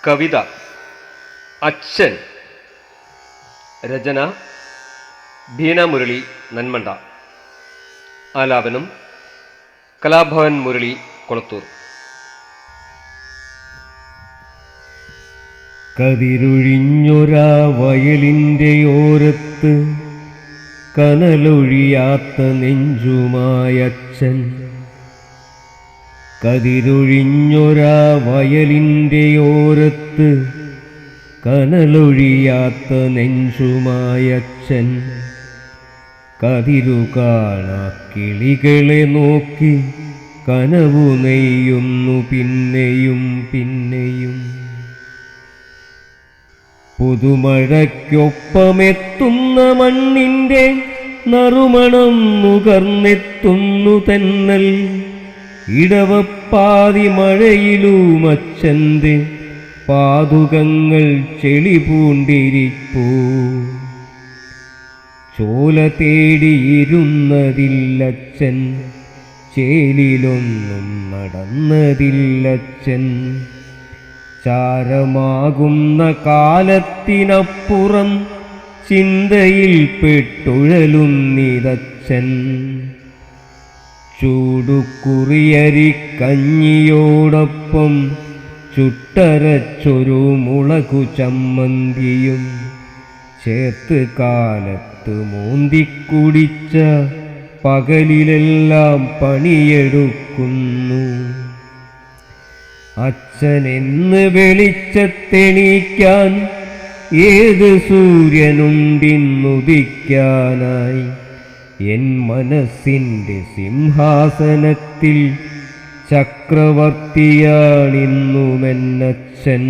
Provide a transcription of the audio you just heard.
കവിത അച്ഛൻ. രചന ബീന മുരളി നന്മണ്ട. ആലാപനം കലാഭവൻ മുരളി കൊളത്തൂർ. കതിരൊഴിഞ്ഞൊരാ വയലിൻ്റെ ഓരത്ത് കനലൊഴിയാത്ത നെഞ്ചുമായച്ഛൻ. കതിരൊഴിഞ്ഞൊരാ വയലിൻ്റെ ഓരത്ത് കനലൊഴിയാത്ത നെഞ്ചുമായച്ഛൻ. കതിരു കാണാ കിളികളെ നോക്കി കനവു നെയ്യുന്നു പിന്നെയും പിന്നെയും. പുതുമഴയ്ക്കൊപ്പമെത്തുന്ന മണ്ണിൻ്റെ നറുമണം നുകർന്നെത്തുന്നു തെന്നൽ. ഇടവപ്പാതി മഴയിലുമച്ഛൻ്റെ പാതുകങ്ങൾ ചെളി പൂണ്ടിരിപ്പൂ. ചോല തേടിയിരുന്നതില്ലച്ഛൻ, ചേലിലൊന്നും നടന്നതില്ലച്ഛൻ. ചാരമാകുന്ന കാലത്തിനപ്പുറം ചിന്തയിൽ പെട്ടുഴലുന്നിതച്ഛൻ. ചൂടുകുറിയരിക്കഞ്ഞിയോടൊപ്പം ചുട്ടരച്ചൊരു മുളകു ചമ്മന്തിയും ചേർത്ത് കാലത്ത് മോന്തിക്കുടിച്ച പകലിലെല്ലാം പണിയെടുക്കുന്നു. അച്ഛനെന്ന് വെളിച്ചത്തെണീക്കാൻ ഏത് സൂര്യനുണ്ടിന്നുദിക്കാനായി. എൻ മനസ്സിൻ്റെ സിംഹാസനത്തിൽ ചക്രവർത്തിയാണിന്നുമെന്നച്ഛൻ.